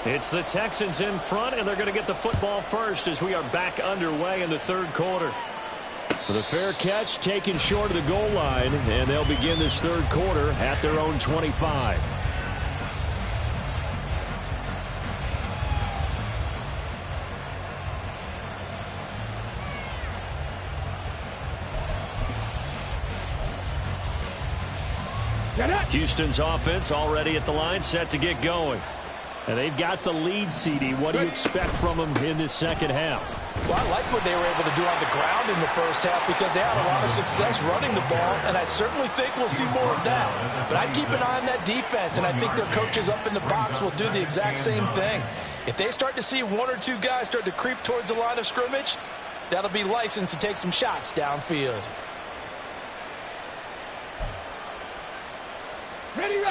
It's the Texans in front, and they're going to get the football first as we are back underway in the third quarter. The fair catch taken short of the goal line, and they'll begin this third quarter at their own 25. Houston's offense already at the line, set to get going. And they've got the lead, CD. What do you expect from them in this second half? Well, I like what they were able to do on the ground in the first half because they had a lot of success running the ball, and I certainly think we'll see more of that. But I'd keep an eye on that defense, and I think their coaches up in the box will do the exact same thing. If they start to see one or two guys start to creep towards the line of scrimmage, that'll be licensed to take some shots downfield.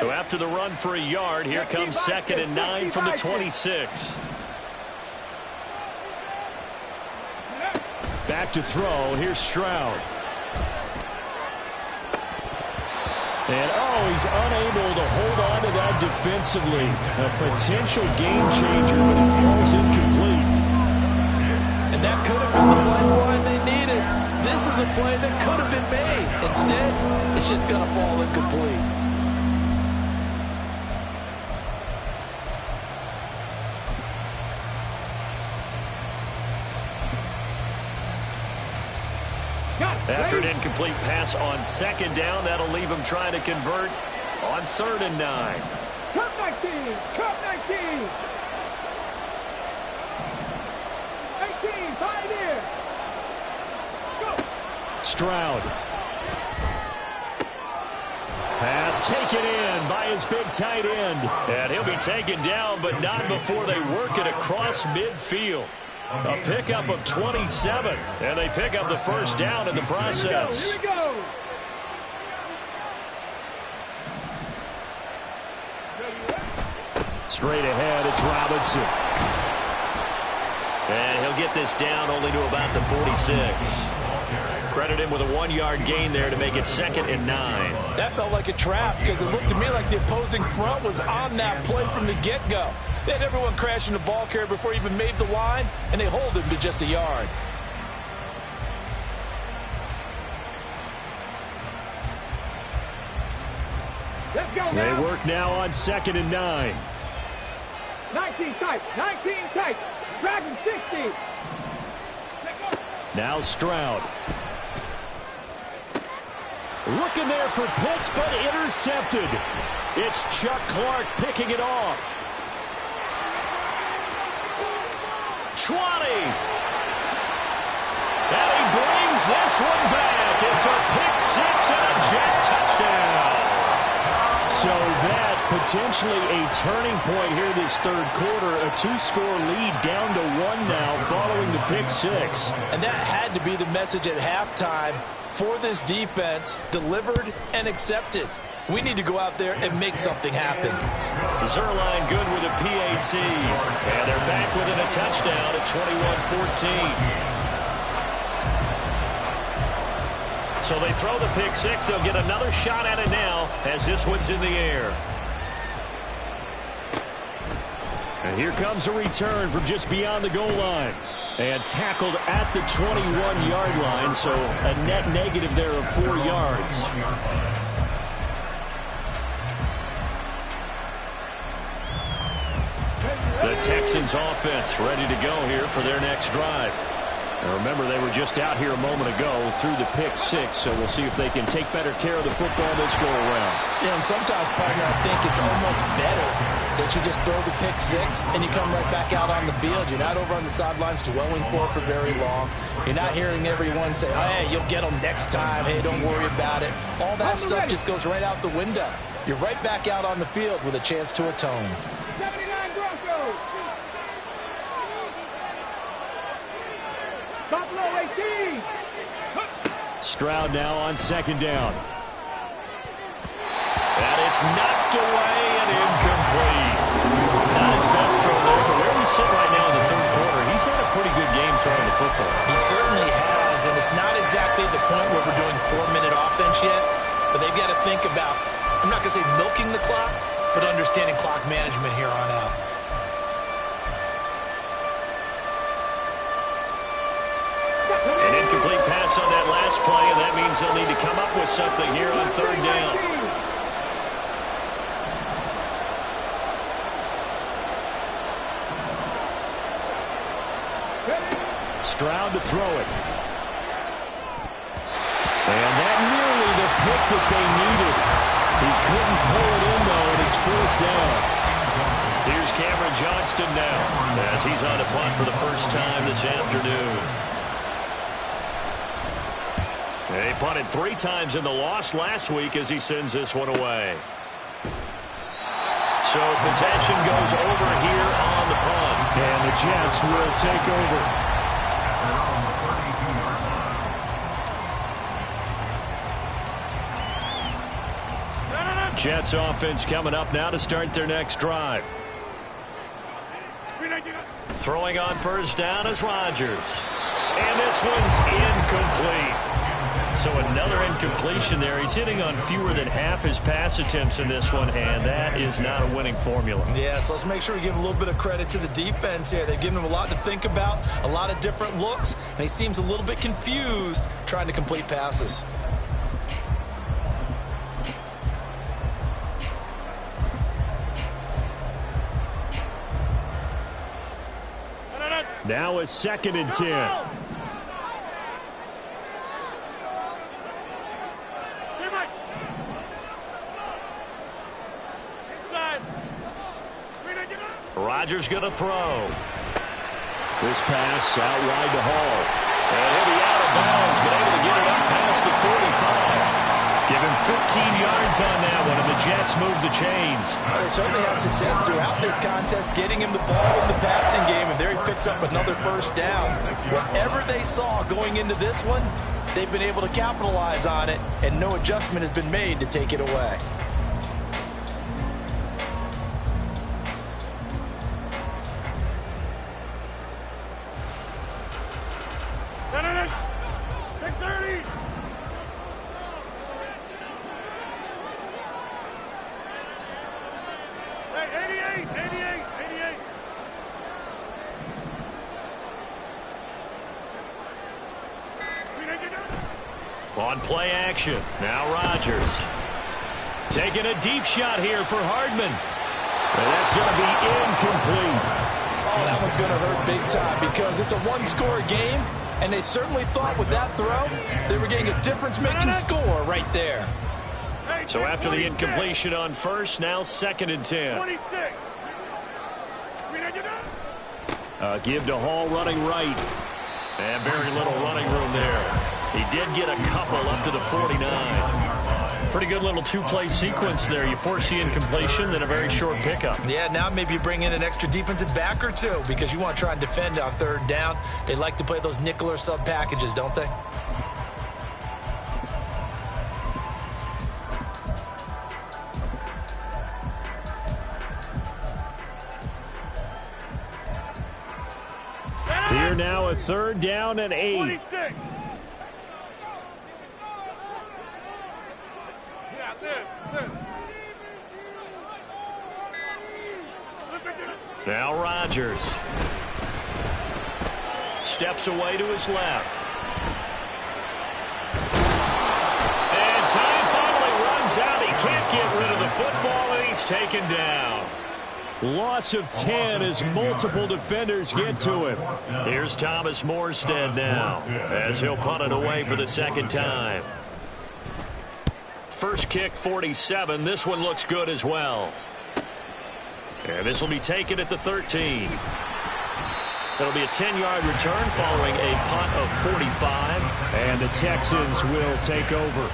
So after the run for a yard, here comes 2nd and 9 from the 26. Back to throw. Here's Stroud. And, he's unable to hold on to that defensively. A potential game changer, but it falls incomplete. And that could have been the lifeline they needed. This is a play that could have been made. Instead, it's just going to fall incomplete. After an incomplete pass on 2nd down, that'll leave him trying to convert on 3rd and 9. Cup 19! Cup 19! 18, 5 in! Go! Stroud. Pass taken in by his big tight end. And he'll be taken down, but not before they work it across midfield. A pickup of 27, and they pick up the first down in the process. Here we go. Straight ahead, it's Robinson. And he'll get this down only to about the 46. Credit him with a 1-yard gain there to make it 2nd and 9. That felt like a trap because it looked to me like the opposing front was on that play from the get-go. They had everyone crashing the ball carrier before he even made the line, and they hold him to just a yard. Let's go now. They work now on 2nd and 9. 19 tight. 19 tight. Dragon 60. Now Stroud. Looking there for Pitts, but intercepted. It's Chuck Clark picking it off. 20. And he brings this one back. It's a pick 6 and a jet touchdown. So that potentially a turning point here this third quarter. A 2-score lead down to 1 now following the pick 6. And that had to be the message at halftime for this defense, delivered and accepted. We need to go out there and make something happen. Zerline good with a PAT. And they're back within a touchdown at 21-14. So they throw the pick 6. They'll get another shot at it now as this one's in the air. And here comes a return from just beyond the goal line. And tackled at the 21-yard line, so a net negative there of 4 yards. The Texans offense ready to go here for their next drive. And remember, they were just out here a moment ago through the pick 6, so we'll see if they can take better care of the football this go around. Yeah, and sometimes, partner, I think it's almost better that you just throw the pick 6 and you come right back out on the field. You're not over on the sidelines dwelling for very long. You're not hearing everyone say, hey, you'll get them next time. Hey, don't worry about it. All that stuff just goes right out the window. You're right back out on the field with a chance to atone. 79 Broncos. Buffalo 18. Stroud now on 2nd down. And it's knocked away and incomplete. Not his best throw there, but where we sit right now in the third quarter, he's had a pretty good game throwing the football. He certainly has, and it's not exactly the point where we're doing 4-minute offense yet, but they've got to think about, I'm not going to say milking the clock, but understanding clock management here on out. pass on that last play, and that means they'll need to come up with something here on third down. Stroud to throw it. And that nearly the pick that they needed. He couldn't pull it in, though, and it's fourth down. Here's Cameron Johnston now as he's on a punt for the first time this afternoon. They punted 3 times in the loss last week as he sends this one away. So possession goes over here on the punt. And the Jets will take over. Jets offense coming up now to start their next drive. Throwing on first down is Rodgers. And this one's incomplete. So another incompletion there. He's hitting on fewer than half his pass attempts in this one, and that is not a winning formula. Yeah, so let's make sure we give a little bit of credit to the defense here. They've given him a lot to think about, a lot of different looks, and he seems a little bit confused trying to complete passes. Now a 2nd and 10. Rodgers going to throw. This pass out wide to Hall. And he'll be out of bounds, but able to get it up past the 45. Give him 15 yards on that one, and the Jets move the chains. They certainly had success throughout this contest, getting him the ball in the passing game, and there he picks up another first down. Whatever they saw going into this one, they've been able to capitalize on it, and no adjustment has been made to take it away. On play action, now Rodgers. Taking a deep shot here for Hardman. And that's going to be incomplete. Oh, that one's going to hurt big time because it's a one-score game, and they certainly thought with that throw they were getting a difference-making score right there. So after the incompletion on first, now 2nd and 10. Give to Hall running right. And very little running room there. He did get a couple up to the 49. Pretty good little 2-play sequence there. You force the incompletion, then a very short pickup. Yeah, now maybe you bring in an extra defensive back or two because you want to try and defend on third down. They like to play those nickel or sub packages, don't they? Here now a 3rd down and 8. 26. Now Rodgers. Steps away to his left. And time finally runs out. He can't get rid of the football, and he's taken down. Loss of 10 as multiple defenders get to him. Here's Thomas Morstead now as he'll punt it away for the 2nd time. First kick 47. This one looks good as well. And this will be taken at the 13. It'll be a 10-yard return following a punt of 45. And the Texans will take over.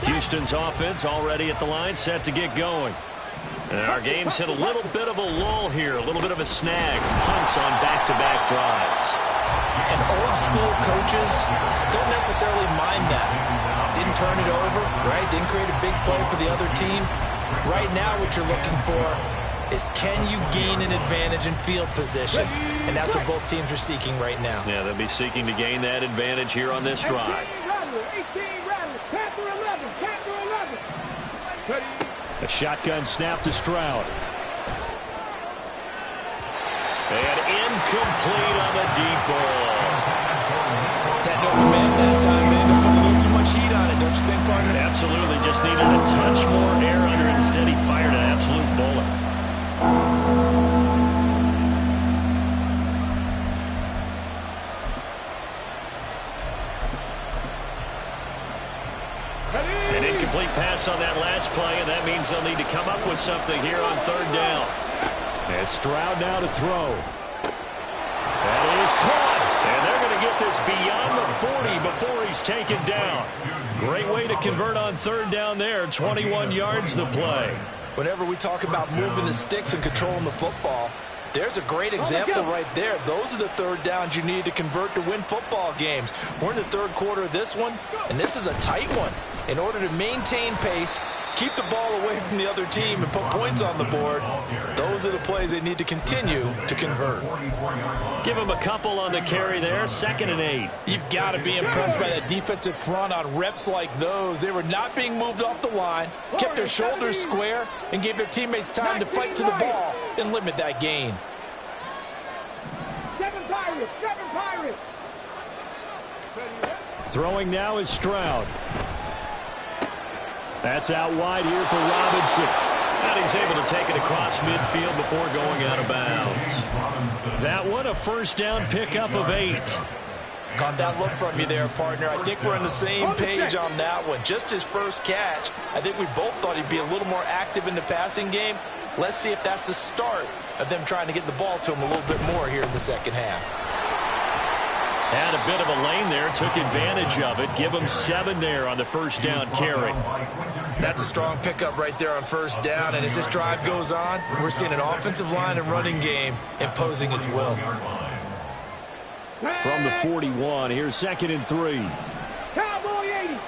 Houston's offense already at the line, set to get going. And our game's hit a little bit of a lull here, a little bit of a snag. Punts on back-to-back drives. And old-school coaches don't necessarily mind that. Didn't turn it over, right? Didn't create a big play for the other team. Right now what you're looking for is can you gain an advantage in field position? And that's what both teams are seeking right now. Yeah, they'll be seeking to gain that advantage here on this drive. 18 rattle, Panther 11, Panther 11. A shotgun snap to Stroud. And incomplete on the deep ball. That open man that time, man, to put a little too much heat on it, don't you think, partner? Absolutely, just needed a touch more air under it. Instead, he fired an absolute bullet. An incomplete pass on that last play, and that means they'll need to come up with something here on third down. And Stroud now to throw. That is caught. And they're going to get this beyond the 40 before he's taken down. Great way to convert on third down there. 21 yards the play. Whenever we talk about moving the sticks and controlling the football, there's a great example right there. Those are the third downs you need to convert to win football games. We're in the third quarter of this one, and this is a tight one. In order to maintain pace, keep the ball away from the other team, and put points on the board, those are the plays they need to continue to convert. Give them a couple on the carry there. 2nd and 8. You've got to be impressed by that defensive front on reps like those. They were not being moved off the line, kept their shoulders square, and gave their teammates time to fight to the ball and limit that gain. 7 Pirates, 7 Pirates. Throwing now is Stroud. That's out wide here for Robinson. And he's able to take it across midfield before going out of bounds. That one, a first down pickup of 8. Caught that look from you there, partner. I think we're on the same page on that one. Just his first catch. I think we both thought he'd be a little more active in the passing game. Let's see if that's the start of them trying to get the ball to him a little bit more here in the second half. Had a bit of a lane there, took advantage of it. Give him 7 there on the first down carry. That's a strong pickup right there on first down, and as this drive goes on, we're seeing an offensive line and running game imposing its will. From the 41, here's 2nd and 3. Cowboy 80.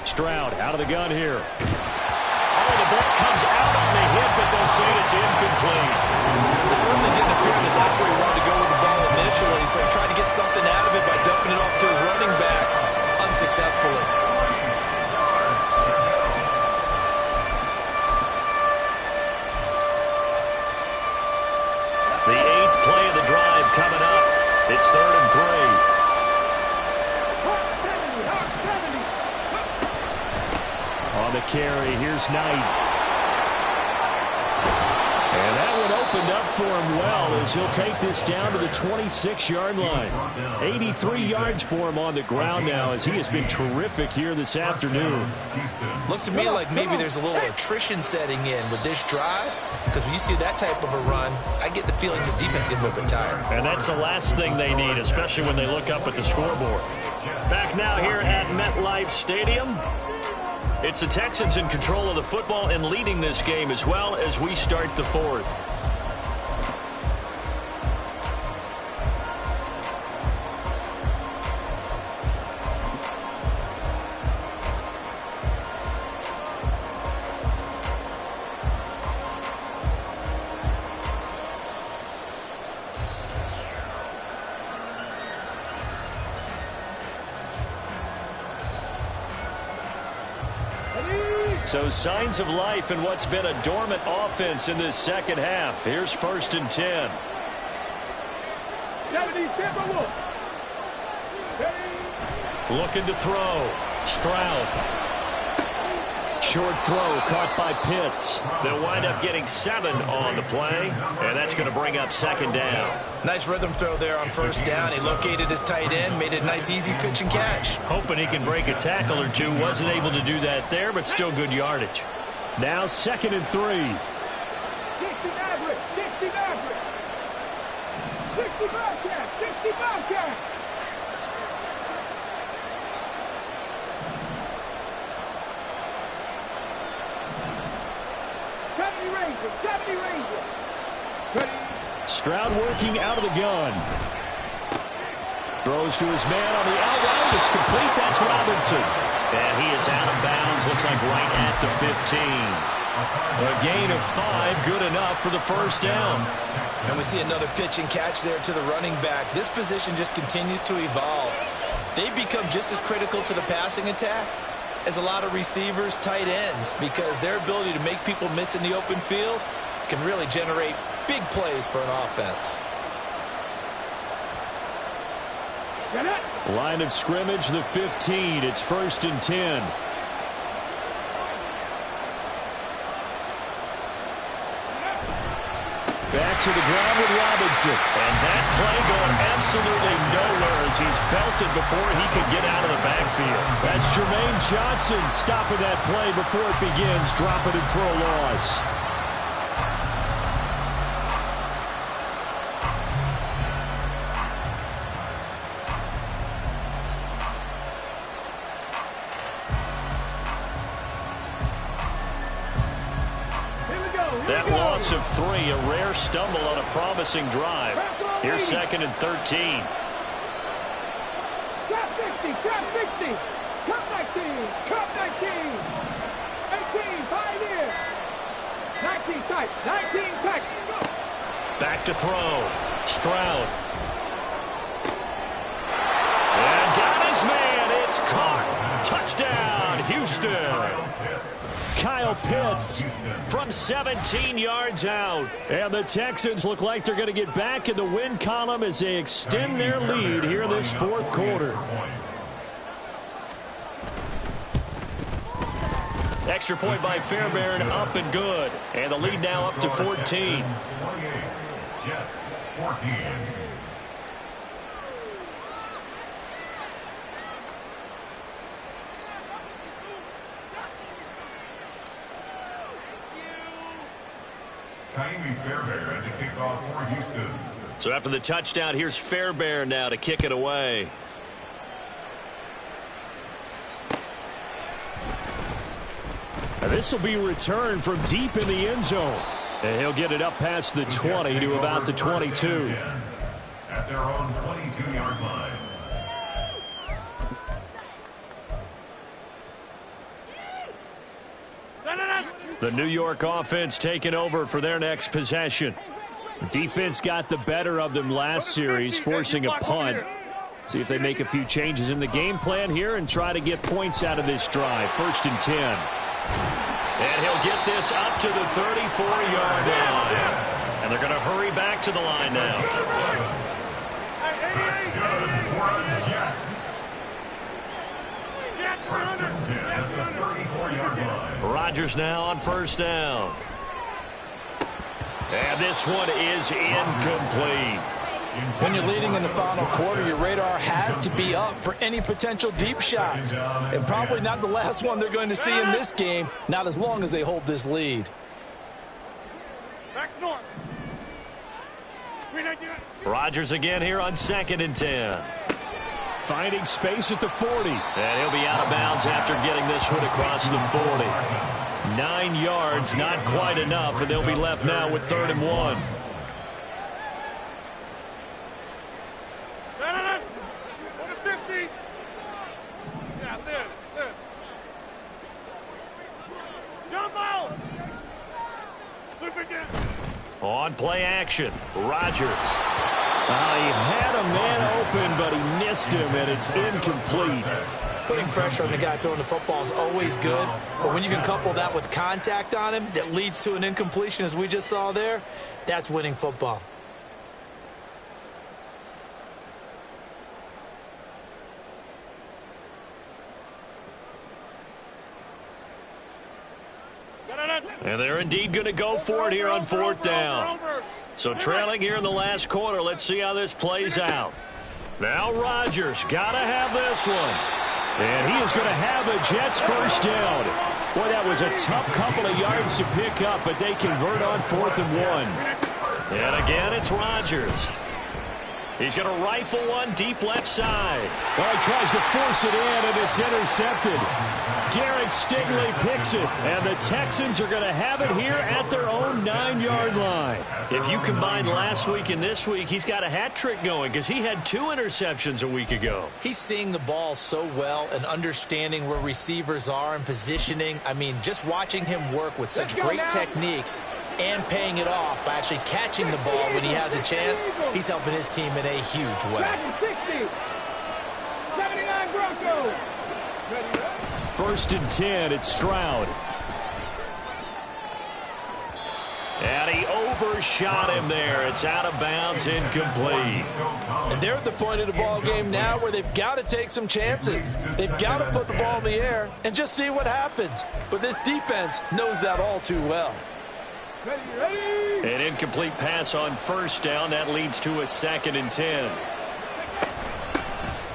Stroud out of the gun here. Oh, the ball comes out on the hit, but they'll say it's incomplete. It certainly didn't appear that that's where he wanted to go with the ball initially, so he tried to get something out of it by dumping it off to his running back unsuccessfully. The 8th play of the drive coming up. It's 3rd and 3. On the carry, here's Knight. And that one opened up for him well as he'll take this down to the 26-yard line. 83 yards for him on the ground now as he has been terrific here this afternoon. Looks to me like maybe there's a little attrition setting in with this drive, because when you see that type of a run, I get the feeling the defense gets a little bit tired. And that's the last thing they need, especially when they look up at the scoreboard. Back now here at MetLife Stadium. It's the Texans in control of the football and leading this game as well as we start the 4th. So signs of life in what's been a dormant offense in this second half. Here's 1st and 10. 70 Timberwolves. Looking to throw. Stroud. Short throw caught by Pitts. They'll wind up getting 7 on the play, and that's going to bring up 2nd down. Nice rhythm throw there on first down. He located his tight end, made a nice easy pitch and catch. Hoping he can break a tackle or two. Wasn't able to do that there, but still good yardage. Now 2nd and 3. 60 Maverick, 60 Maverick. 60 Bobcat, 60 Bobcat. Stroud working out of the gun. Throws to his man on the out route. It's complete. That's Robinson. And he is out of bounds. Looks like right at the 15. A gain of 5. Good enough for the first down. And we see another pitch and catch there to the running back. This position just continues to evolve. They become just as critical to the passing attack as a lot of receivers, tight ends, because their ability to make people miss in the open field can really generate big plays for an offense. Line of scrimmage, the 15. It's 1st and 10. Back to the ground with Robinson. And that play going absolutely nowhere as he's belted before he could get out of the backfield. That's Jermaine Johnson stopping that play before it begins, dropping it for a loss. That loss of 3, a rare stumble on a promising drive. Here's 2nd and 13. Trap 60, trap 60. Cut 19, cut 19. 18, pioneer. 19 tight, 19 tight. Back to throw. Stroud. And got his man. It's caught. Touchdown, Houston. Kyle Pitts from 17 yards out. And the Texans look like they're going to get back in the win column as they extend their lead here in this 4th quarter. Extra point by Fairbairn, up and good. And the lead now up to 14. Jets, 14. Fairbairn to kick off for Houston. So after the touchdown, here's Fairbairn now to kick it away. And this will be returned from deep in the end zone. And he'll get it up past the 20 to about the 22. At their own 22-yard line. The New York offense taking over for their next possession. Defense got the better of them last series, forcing a punt. See if they make a few changes in the game plan here and try to get points out of this drive. 1st and 10. And he'll get this up to the 34-yard line. And they're going to hurry back to the line now. That's good for the Jets. 1st and 10 at the 34-yard line. Rodgers now on 1st down. And this one is incomplete. When you're leading in the final quarter, your radar has to be up for any potential deep shots. And probably not the last one they're going to see in this game, not as long as they hold this lead. Back north. Rodgers again here on 2nd and 10. Finding space at the 40. And he'll be out of bounds after getting this one across the 40. 9 yards, not quite enough, and they'll be left now with 3rd and 1. On play action, Rodgers. He had a man open, but he missed him, and it's incomplete. Putting pressure on the guy throwing the football is always good, but when you can couple that with contact on him that leads to an incompletion, as we just saw there, that's winning football. And they're indeed going to go for it here on 4th down. So trailing here in the last quarter, let's see how this plays out. Now Rodgers got to have this one. And he is going to have the Jets' 1st down. Boy, that was a tough couple of yards to pick up, but they convert on 4th and 1. And again, it's Rodgers. He's going to rifle one deep left side. Well, he tries to force it in, and it's intercepted. Derek Stingley picks it, and the Texans are going to have it here at their own 9-yard line. If you combine last week and this week, he's got a hat trick going because he had 2 interceptions a week ago. He's seeing the ball so well and understanding where receivers are and positioning. I mean, just watching him work with such great technique and paying it off by actually catching the ball when he has a chance, he's helping his team in a huge way. 79 Broncos. 1st and 10, it's Stroud. And he overshot him there. It's out of bounds, incomplete. And they're at the point of the ball game now where they've got to take some chances. They've got to put the ball in the air and just see what happens. But this defense knows that all too well. An incomplete pass on 1st down. That leads to a 2nd and 10.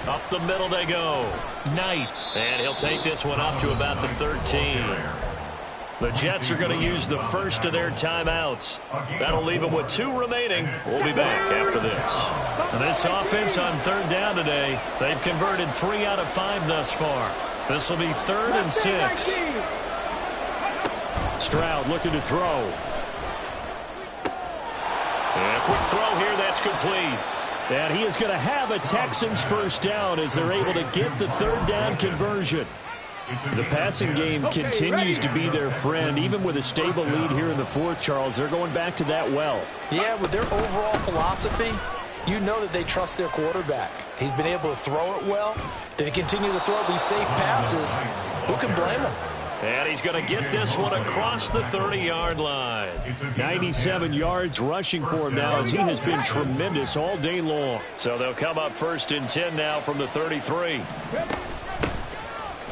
Up the middle they go. Knight. And he'll take this one up to about the 13. The Jets are going to use the first of their timeouts. That'll leave them with 2 remaining. We'll be back after this. And this offense on 3rd down today, they've converted 3 out of 5 thus far. This will be 3rd and 6. Stroud looking to throw. And a quick throw here, that's complete. And he is going to have a Texans first down as they're able to get the 3rd down conversion. The passing game continues to be their friend, even with a stable lead here in the 4th, Charles. They're going back to that well. Yeah, with their overall philosophy, you know that they trust their quarterback. He's been able to throw it well. They continue to throw these safe passes. Who can blame him? And he's going to get this one across the 30-yard line. 97 yards rushing for him now as he has been tremendous all day long. So they'll come up 1st and 10 now from the 33.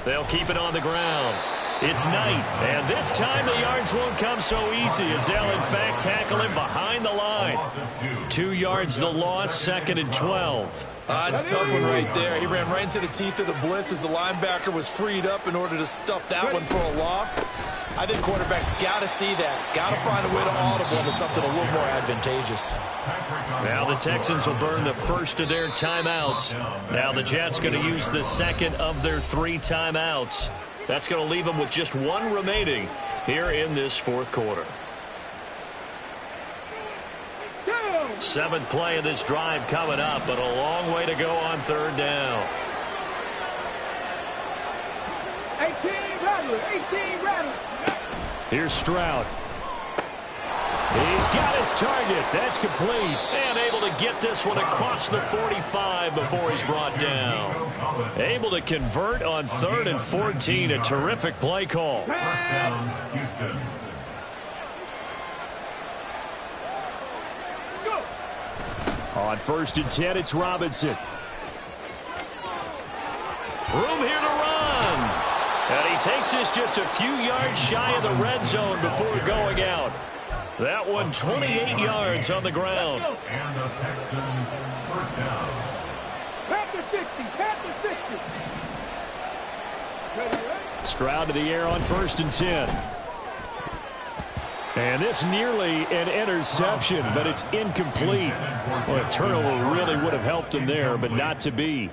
They'll keep it on the ground. It's Knight, and this time the yards won't come so easy as they'll, in fact, tackle him behind the line. 2 yards the loss, 2nd and 12. It's a tough one right there. He ran right into the teeth of the blitz as the linebacker was freed up in order to stuff that one for a loss. I think quarterbacks got to see that. Got to find a way to audible into something a little more advantageous. Now the Texans will burn the first of their timeouts. Now the Jets going to use the 2nd of their 3 timeouts. That's going to leave them with just 1 remaining here in this 4th quarter. 7th play of this drive coming up, but a long way to go on 3rd down. 18 Rattler. Here's Stroud. He's got his target. That's complete. And able to get this one across the 45 before he's brought down. Able to convert on 3rd and 14. A terrific play call. First down, Houston. On 1st and 10, it's Robinson. Room here to run. And he takes this just a few yards shy of the red zone before going out. That one 28 yards on the ground. And the Texans first down. Past the 60. Stroud to the air on 1st and 10. And this nearly an interception, but it's incomplete. Well, a turnover really would have helped him there, but not to be.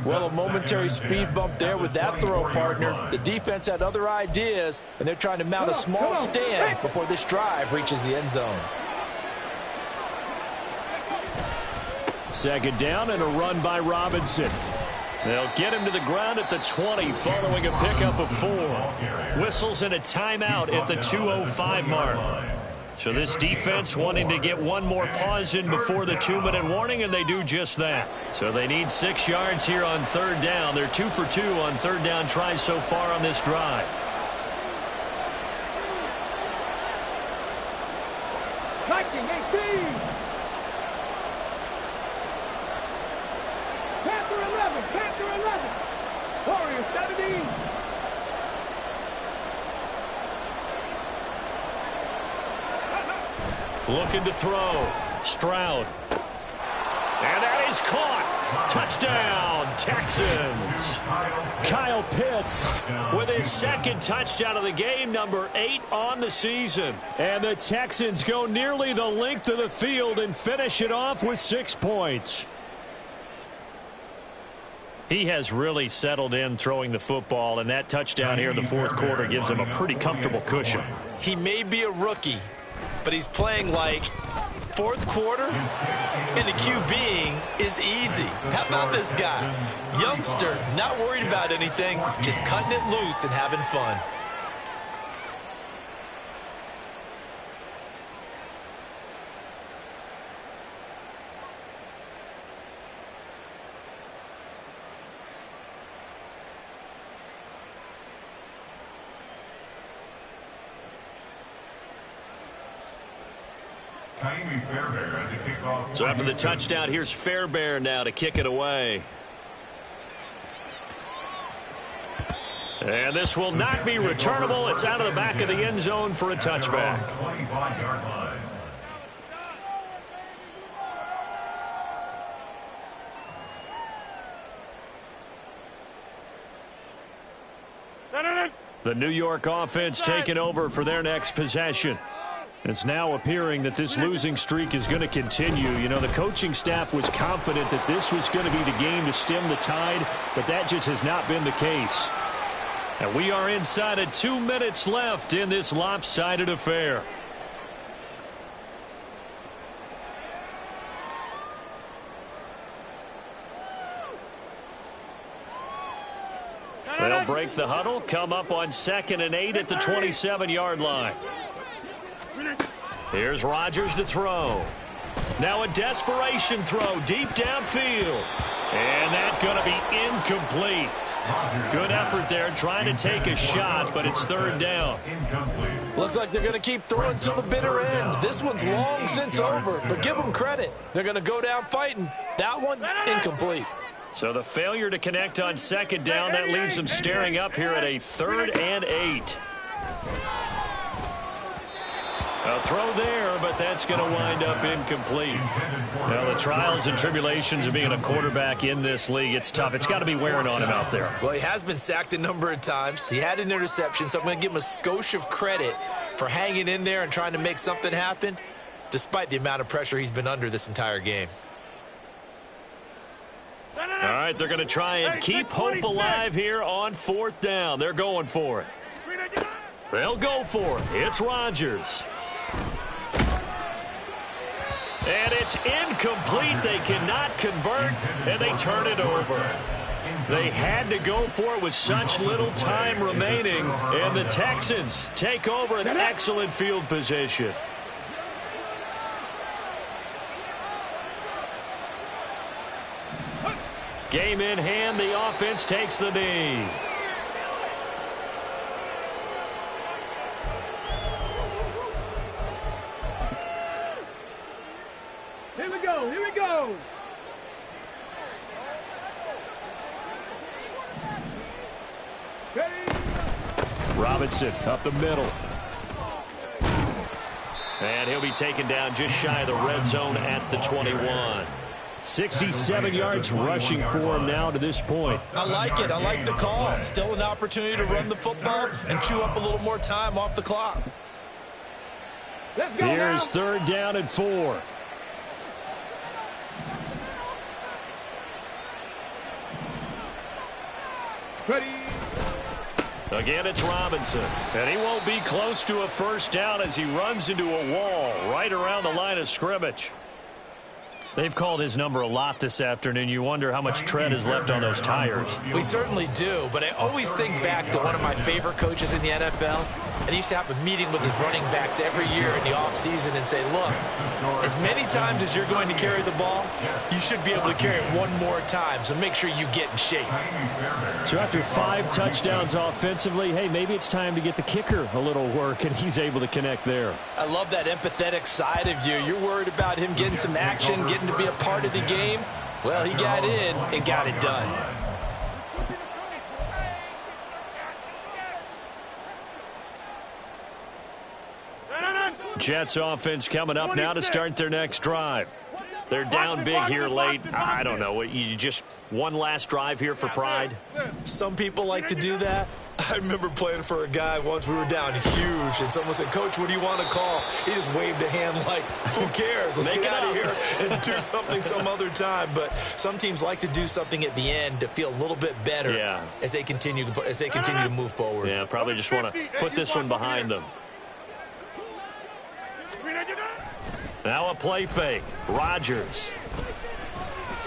Well, a momentary speed bump there with that throw, partner. The defense had other ideas, and they're trying to mount a small stand before this drive reaches the end zone. 2nd down and a run by Robinson. They'll get him to the ground at the 20 following a pickup of 4. Whistles and a timeout at the 2:05 mark. So this defense wanting to get one more pause in before the 2-minute warning, and they do just that. So they need 6 yards here on 3rd down. They're 2 for 2 on 3rd down tries so far on this drive. Viking 18. Panther 11. Warriors 17. Looking to throw. Stroud. And that is caught. Touchdown, Texans. Kyle Pitts with his second touchdown of the game, number 8 on the season. And the Texans go nearly the length of the field and finish it off with 6 points. He has really settled in throwing the football, and that touchdown here in the fourth quarter gives him a pretty comfortable cushion. He may be a rookie, but he's playing like fourth quarter, and the QBing is easy. How about this guy? Youngster, not worried about anything, just cutting it loose and having fun. So after the touchdown, here's Fairbairn now to kick it away. And this will not be returnable. It's out of the back of the end zone for a touchback. 25-yard line. The New York offense taking over for their next possession. It's now appearing that this losing streak is going to continue. You know, the coaching staff was confident that this was going to be the game to stem the tide, but that just has not been the case. And we are inside of 2 minutes left in this lopsided affair. They'll break the huddle, come up on 2nd and 8 at the 27-yard line. Here's Rodgers to throw. Now a desperation throw deep downfield. And that's going to be incomplete. Good effort there trying to take a shot, but it's 3rd down. Looks like they're going to keep throwing to the bitter end. This one's long since over, but give them credit. They're going to go down fighting. That one, incomplete. So the failure to connect on 2nd down, that leaves them staring up here at a 3rd and 8. A throw there, but that's going to wind up incomplete. Well, the trials and tribulations of being a quarterback in this league, it's tough. It's got to be wearing on him out there. Well, he has been sacked a number of times. He had an interception, so I'm going to give him a skosh of credit for hanging in there and trying to make something happen, despite the amount of pressure he's been under this entire game. All right, they're going to try and keep hope alive here on 4th down. They're going for it. They'll go for it. It's Rodgers. And it's incomplete. They cannot convert, and they turn it over. They had to go for it with such little time remaining, and the Texans take over an excellent field position. Game in hand, the offense takes the knee. Here we go, here we go. Robinson up the middle. And he'll be taken down just shy of the red zone at the 21. 67 yards rushing for him now to this point. I like it. I like the call. Still an opportunity to run the football and chew up a little more time off the clock. Let's go. Here's now. 3rd down and 4. Ready. Again, it's Robinson. And he won't be close to a 1st down as he runs into a wall right around the line of scrimmage. They've called his number a lot this afternoon. You wonder how much tread is left on those tires. We certainly do, but I always think back to one of my favorite coaches in the NFL. And he used to have a meeting with his running backs every year in the offseason and say, look, as many times as you're going to carry the ball, you should be able to carry it one more time, so make sure you get in shape. So after 5 touchdowns offensively, hey, maybe it's time to get the kicker a little work, and he's able to connect there. I love that empathetic side of you. You're worried about him getting some action, getting to be a part of the game. Well, he got in and got it done. Jets offense coming up now to start their next drive. They're down big here late. I don't know. You just one last drive here for Pride? Some people like to do that. I remember playing for a guy once. We were down huge, and someone said, "Coach, what do you want to call?" He just waved a hand like, who cares? Let's get out of here and do something some other time. But some teams like to do something at the end to feel a little bit better as they continue to move forward. Yeah, probably just want to put this one behind them. Now a play fake. Rodgers.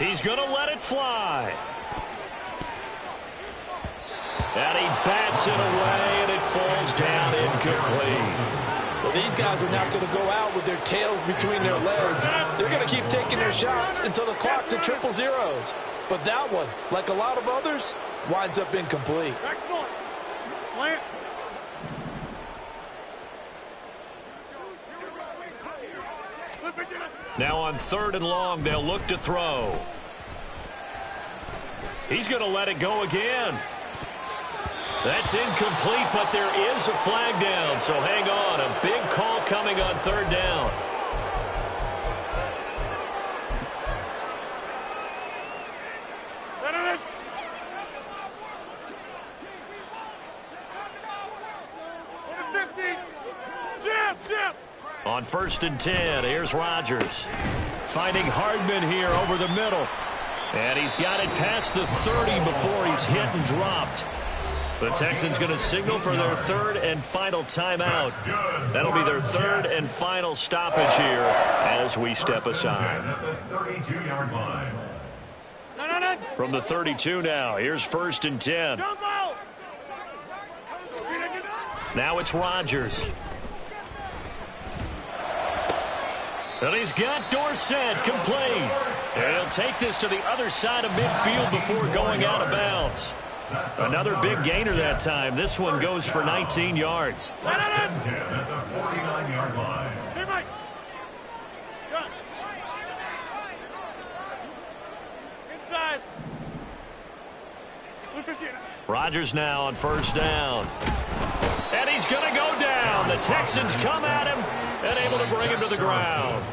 He's going to let it fly. And he bats it away, and it falls down incomplete. Well, these guys are not going to go out with their tails between their legs. They're going to keep taking their shots until the clock's at 0-0. But that one, like a lot of others, winds up incomplete. Now on 3rd and long, they'll look to throw. He's going to let it go again. That's incomplete, but there is a flag down, so hang on. A big call coming on 3rd down. On 1st and 10, here's Rodgers. Finding Hardman here over the middle. And he's got it past the 30 before he's hit and dropped. The Texans going to signal for their 3rd and final timeout. That'll be their 3rd and final stoppage here as we step aside. From the 32 now, here's 1st and 10. Now it's Rodgers. And he's got Dorsett complete. And he'll take this to the other side of midfield before going out of bounds. Another big gainer that time. This one goes for 19 yards. At the 49-yard line. Inside. Rodgers now on 1st down. And he's going to go down. The Texans come at him and able to bring him to the ground.